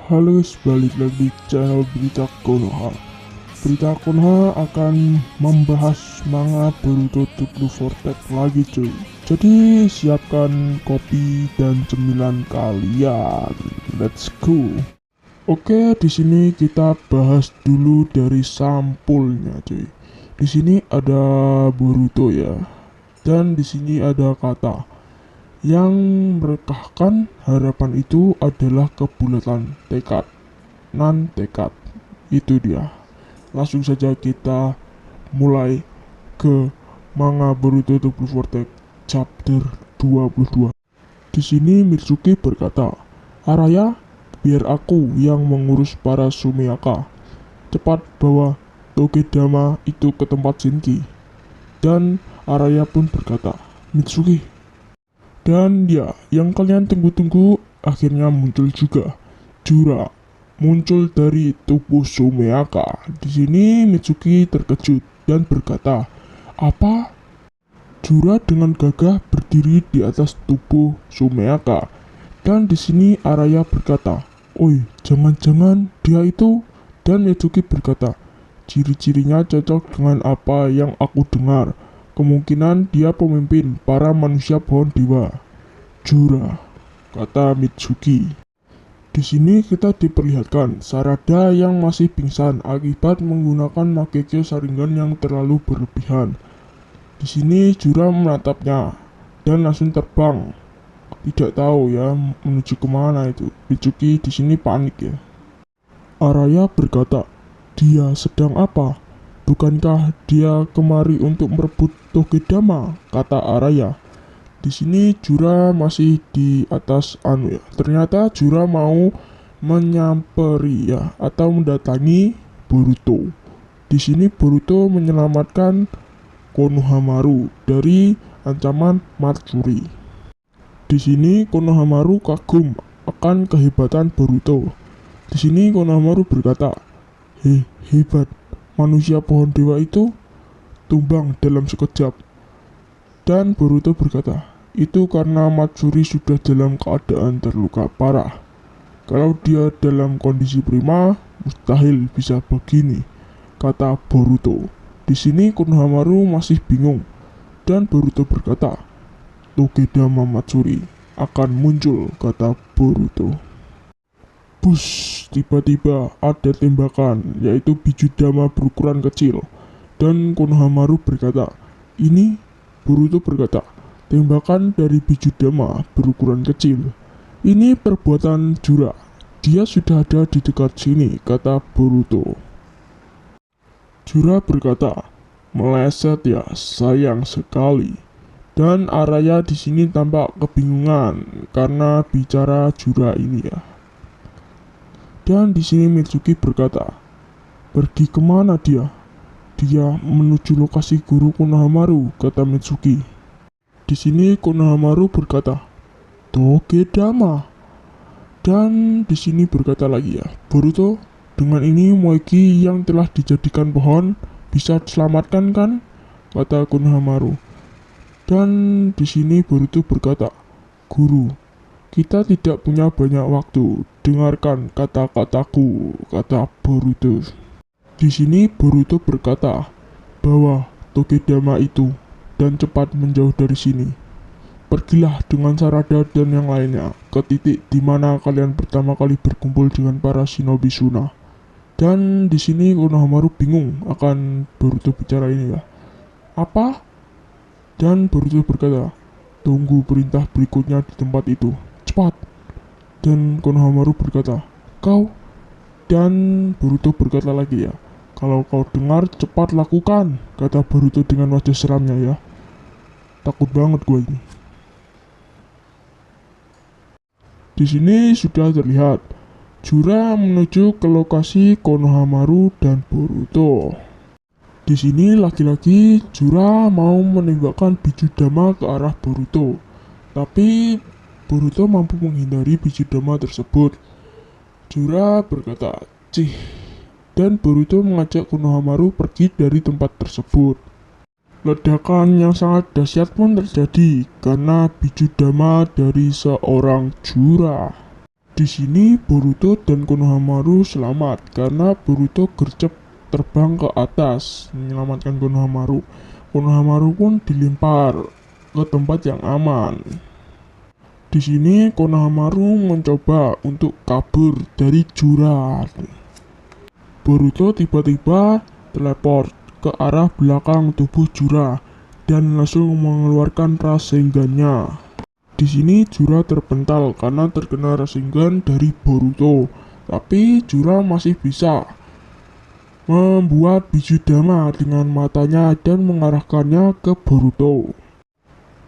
Halo, balik lagi channel Berita Konoha. Berita Konoha akan membahas manga Boruto to Blue Vortex lagi cuy. Jadi siapkan kopi dan cemilan kalian. Let's go. Oke, di sini kita bahas dulu dari sampulnya cuy. Di sini ada Boruto ya. Dan di sini ada kata yang merekahkan harapan itu adalah kebulatan tekad, tekad. Itu dia. Langsung saja kita mulai ke manga Boruto to Blue Vortex chapter 22. Di sini Mitsuki berkata, "Araya, biar aku yang mengurus para Sumeaka. Cepat bawa Togedama itu ke tempat Shinki." Dan Araya pun berkata, "Mitsuki." Dan ya, yang kalian tunggu-tunggu akhirnya muncul juga. Jura muncul dari tubuh Sumeaka. Di sini Mitsuki terkejut dan berkata, "Apa?" Jura dengan gagah berdiri di atas tubuh Sumeaka. Dan di sini Araya berkata, "Oi, jangan-jangan dia itu?" Dan Mitsuki berkata, "Ciri-cirinya cocok dengan apa yang aku dengar. Kemungkinan dia pemimpin para manusia pohon dewa." "Jura," kata Mitsuki. Di sini kita diperlihatkan Sarada yang masih pingsan akibat menggunakan Mangekyo Sharingan yang terlalu berlebihan. Di sini Jura menatapnya dan langsung terbang. Tidak tahu ya menuju kemana itu. Mitsuki di sini panik ya. Araya berkata, "Dia sedang apa? Bukankah dia kemari untuk merebut Togedama?" kata Araya. Di sini Jura masih di atas ya. Ternyata Jura mau menyamperi ya atau mendatangi Boruto. Di sini Boruto menyelamatkan Konohamaru dari ancaman Matsuri. Di sini Konohamaru kagum akan kehebatan Boruto. Di sini Konohamaru berkata, Hebat, manusia pohon dewa itu tumbang dalam sekejap." Dan Boruto berkata, "Itu karena Matsuri sudah dalam keadaan terluka parah. Kalau dia dalam kondisi prima, mustahil bisa begini," kata Boruto. Di sini Konohamaru masih bingung dan Boruto berkata, "Togedama Matsuri akan muncul," kata Boruto. Bus, tiba-tiba ada tembakan, yaitu Bijudama berukuran kecil. Dan Konohamaru berkata, "Ini?" Boruto berkata, "Tembakan dari Bijudama berukuran kecil. Ini perbuatan Jura. Dia sudah ada di dekat sini," kata Boruto. Jura berkata, "Meleset ya, sayang sekali." Dan Araya di sini tampak kebingungan karena bicara Jura ini ya. Dan di sini Mitsuki berkata, "Pergi kemana dia?" "Dia menuju lokasi guru Konohamaru," kata Mitsuki. Di sini Konohamaru berkata, "Togedama." Dan di sini berkata lagi ya, "Boruto, dengan ini Moegi yang telah dijadikan pohon bisa diselamatkan kan?" kata Konohamaru. Dan di sini Boruto berkata, "Guru, kita tidak punya banyak waktu. Dengarkan kata-kataku," kata Boruto. Di sini Boruto berkata, "Bawa Togedama itu dan cepat menjauh dari sini. Pergilah dengan Sarada dan yang lainnya ke titik di mana kalian pertama kali berkumpul dengan para shinobi Suna." Dan di sini Konohamaru bingung akan Boruto bicara ini ya. "Apa?" Dan Boruto berkata, "Tunggu perintah berikutnya di tempat itu. Cepat." Dan Konohamaru berkata, "Kau?" Dan Boruto berkata lagi ya, "Kalau kau dengar, cepat lakukan," kata Boruto dengan wajah seramnya ya. Takut banget gue ini. Di sini sudah terlihat Jura menuju ke lokasi Konohamaru dan Boruto. Di sini lagi-lagi Jura mau menembakkan Bijudama ke arah Boruto, tapi Boruto mampu menghindari Bijudama tersebut. Jura berkata, "Cih." Dan Boruto mengajak Konohamaru pergi dari tempat tersebut. Ledakan yang sangat dahsyat pun terjadi karena Bijudama dari seorang Jura. Di sini Boruto dan Konohamaru selamat karena Boruto gercep terbang ke atas menyelamatkan Konohamaru. Konohamaru pun dilempar ke tempat yang aman. Di sini Konohamaru mencoba untuk kabur dari Jura. Boruto tiba-tiba teleport ke arah belakang tubuh Jura dan langsung mengeluarkan Rasengan-nya. Di sini Jura terpental karena terkena Rasengan dari Boruto, tapi Jura masih bisa membuat Bijudama dengan matanya dan mengarahkannya ke Boruto.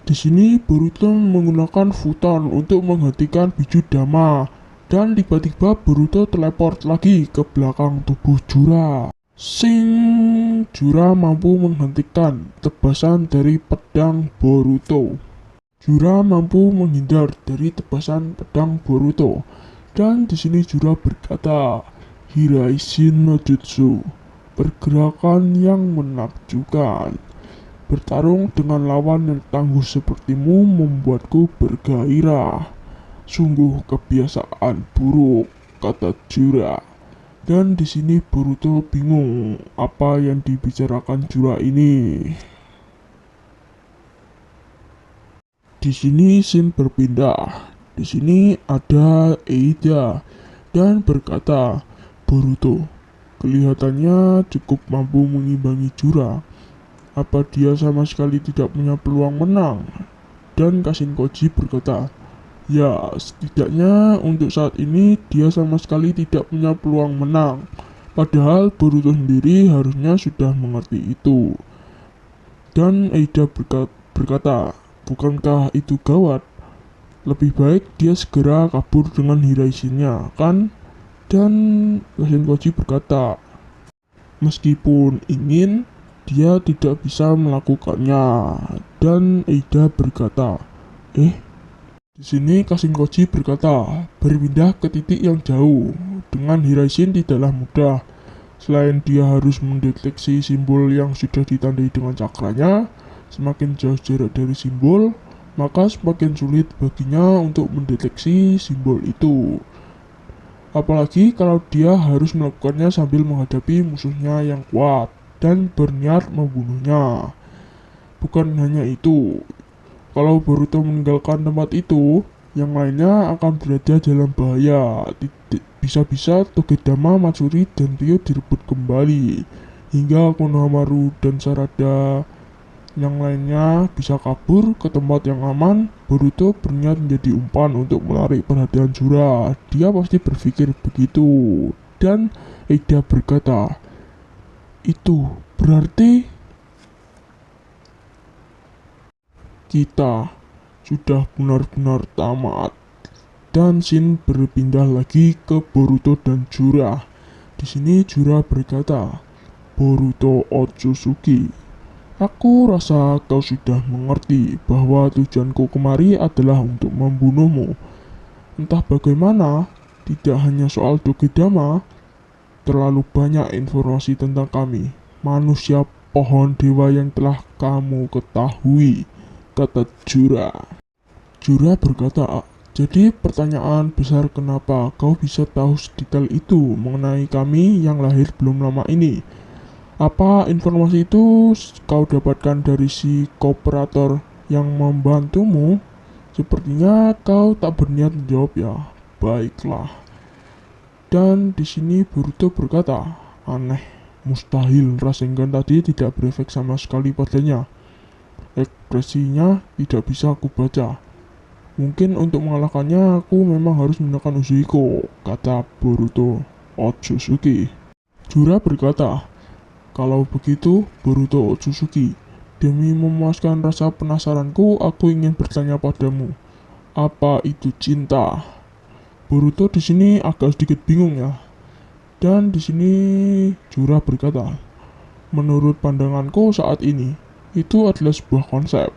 Di sini Boruto menggunakan futon untuk menghentikan Bijudama dan tiba-tiba Boruto teleport lagi ke belakang tubuh Jura. Jura mampu menghentikan tebasan dari pedang Boruto. Jura mampu menghindar dari tebasan pedang Boruto. Dan di sini Jura berkata, Hiraishin no Jutsu, pergerakan yang menakjubkan. Bertarung dengan lawan yang tangguh sepertimu membuatku bergairah. Sungguh kebiasaan buruk, kata Jura. Dan di sini Boruto bingung apa yang dibicarakan Jura ini. Di sini scene berpindah. Di sini ada Eida dan berkata, Boruto, kelihatannya cukup mampu mengimbangi Jura. Apa dia sama sekali tidak punya peluang menang? Dan Kashinkoji berkata, ya, setidaknya untuk saat ini dia sama sekali tidak punya peluang menang. Padahal Boruto sendiri harusnya sudah mengerti itu. Dan Eida berkata, bukankah itu gawat? Lebih baik dia segera kabur dengan Hiraishin-nya, kan? Dan Kashinkoji berkata, meskipun ingin, dia tidak bisa melakukannya. Dan Eida berkata, di sini Kashinkoji berkata, berpindah ke titik yang jauh. Dengan Hiraishin tidaklah mudah. Selain dia harus mendeteksi simbol yang sudah ditandai dengan cakranya, semakin jauh jarak dari simbol, maka semakin sulit baginya untuk mendeteksi simbol itu. Apalagi kalau dia harus melakukannya sambil menghadapi musuhnya yang kuat dan berniat membunuhnya. Bukan hanya itu, kalau Boruto meninggalkan tempat itu, yang lainnya akan berada dalam bahaya. Bisa-bisa Togedama, Matsuri, dan Ryo direbut kembali. Hingga Konohamaru dan Sarada yang lainnya bisa kabur ke tempat yang aman. Boruto berniat menjadi umpan untuk menarik perhatian Jura. Dia pasti berpikir begitu. Dan Eida berkata, itu berarti kita sudah benar-benar tamat. Dan scene berpindah lagi ke Boruto dan Jura. Di sini Jura berkata, Boruto Otsutsuki, aku rasa kau sudah mengerti bahwa tujuanku kemari adalah untuk membunuhmu. Entah bagaimana, tidak hanya soal Togedama, terlalu banyak informasi tentang kami, manusia pohon dewa yang telah kamu ketahui, kata Jura. Jura berkata, jadi pertanyaan besar kenapa kau bisa tahu sedetail itu mengenai kami yang lahir belum lama ini? Apa informasi itu kau dapatkan dari si kooperator yang membantumu? Sepertinya kau tak berniat menjawab ya. Baiklah. Dan di sini Boruto berkata, aneh, mustahil Rasengan tadi tidak berefek sama sekali padanya. Ekspresinya tidak bisa aku baca. Mungkin untuk mengalahkannya aku memang harus menggunakan Uzuiko, kata Boruto Otsutsuki. Jura berkata, kalau begitu Boruto Otsutsuki, demi memuaskan rasa penasaranku aku ingin bertanya padamu, apa itu cinta? Boruto di sini agak sedikit bingung ya. Dan di sini Jura berkata, menurut pandanganku saat ini, itu adalah sebuah konsep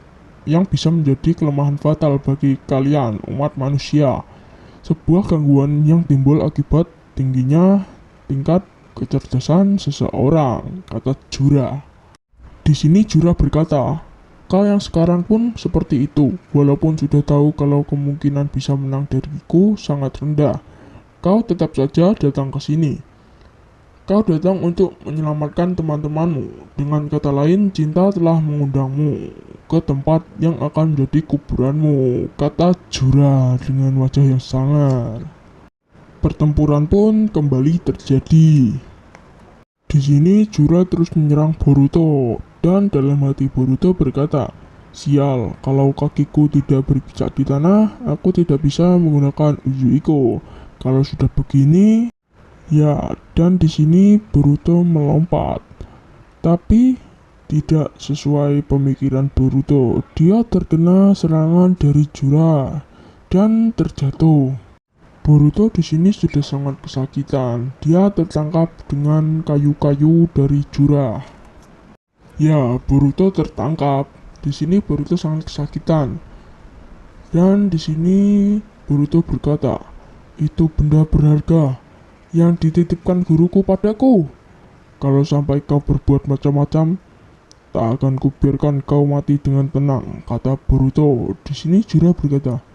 yang bisa menjadi kelemahan fatal bagi kalian, umat manusia. Sebuah gangguan yang timbul akibat tingginya tingkat kecerdasan seseorang, kata Jura. Di sini Jura berkata, Kau yang sekarang pun seperti itu, walaupun sudah tahu kalau kemungkinan bisa menang dariku sangat rendah. Kau tetap saja datang ke sini. Kau datang untuk menyelamatkan teman-temanmu. Dengan kata lain, cinta telah mengundangmu ke tempat yang akan menjadi kuburanmu, kata Jura dengan wajah yang sangar. Pertempuran pun kembali terjadi. Di sini Jura terus menyerang Boruto, dan dalam hati Boruto berkata, "Sial, kalau kakiku tidak berpijak di tanah, aku tidak bisa menggunakan Uzuiko. Kalau sudah begini, ya." Dan di sini Boruto melompat, tapi tidak sesuai pemikiran Boruto. Dia terkena serangan dari Jura dan terjatuh. Boruto di sini sudah sangat kesakitan. Dia tertangkap dengan kayu-kayu dari Jura. Ya, Boruto tertangkap. Di sini Boruto sangat kesakitan. Dan di sini Boruto berkata, "Itu benda berharga yang dititipkan guruku padaku. Kalau sampai kau berbuat macam-macam, tak akan kubiarkan kau mati dengan tenang," kata Boruto. Di sini Jura berkata,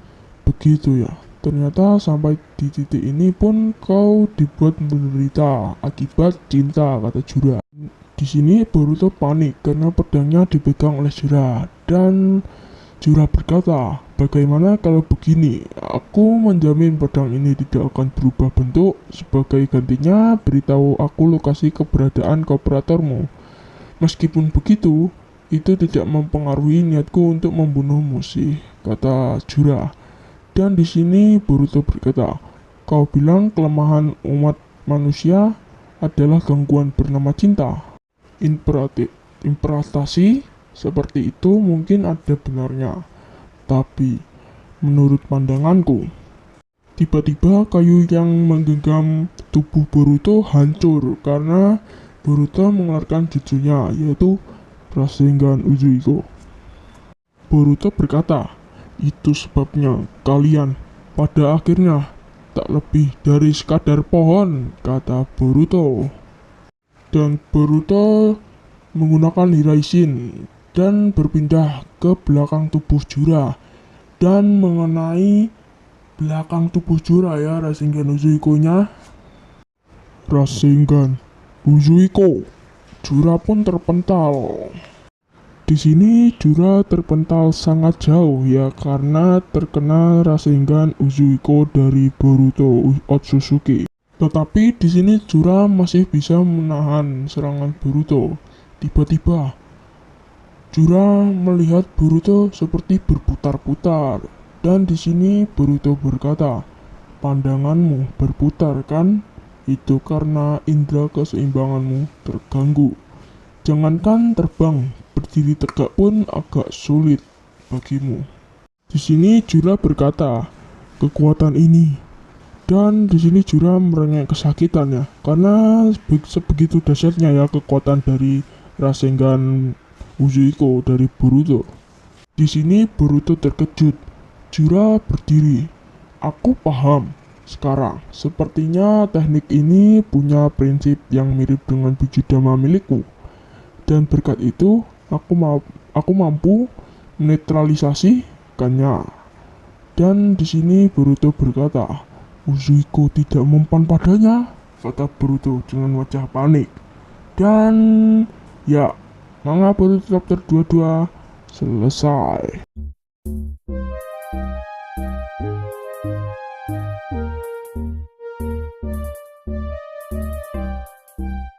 "Begitu ya. Ternyata sampai di titik ini pun kau dibuat menderita akibat cinta," kata Jura. Di sini Boruto panik karena pedangnya dipegang oleh Jura, dan Jura berkata, "Bagaimana kalau begini? Aku menjamin pedang ini tidak akan berubah bentuk. Sebagai gantinya, beritahu aku lokasi keberadaan kooperatormu. Meskipun begitu, itu tidak mempengaruhi niatku untuk membunuhmu sih," kata Jura. Dan di sini Boruto berkata, "Kau bilang kelemahan umat manusia adalah gangguan bernama cinta. Interpretasi seperti itu mungkin ada benarnya. Tapi menurut pandanganku, tiba-tiba kayu yang menggenggam tubuh Boruto hancur karena Boruto mengeluarkan jutsunya, yaitu Rasengan Uzuiko. Boruto berkata, "Itu sebabnya kalian pada akhirnya tak lebih dari sekadar pohon," kata Boruto. Dan Boruto menggunakan Hiraishin dan berpindah ke belakang tubuh Jura dan mengenai belakang tubuh Jura ya Rasengan Uzuiko-nya. Rasengan Uzuiko. Jura pun terpental. Di sini Jura terpental sangat jauh ya karena terkena Rasengan Uzuiko dari Boruto Otsutsuki. Tetapi di sini Jura masih bisa menahan serangan Boruto. Tiba-tiba Jura melihat Boruto seperti berputar-putar, dan di sini Boruto berkata, "Pandanganmu berputar kan? Itu karena indera keseimbanganmu terganggu. Jangankan terbang, berdiri tegak pun agak sulit bagimu." Di sini Jura berkata, "Kekuatan ini." Dan di sini Jura merengek kesakitannya karena sebegitu dahsyatnya ya kekuatan dari Rasengan Uzuiko dari Boruto. Di sini Boruto terkejut. Jura berdiri. "Aku paham. Sekarang, sepertinya teknik ini punya prinsip yang mirip dengan biji dama milikku. Dan berkat itu, aku mampu menetralisasikannya." Dan di sini Boruto berkata, "Uzuiko tidak mempan padanya," kata Boruto dengan wajah panik. Dan ya, manga Boruto chapter 22 selesai.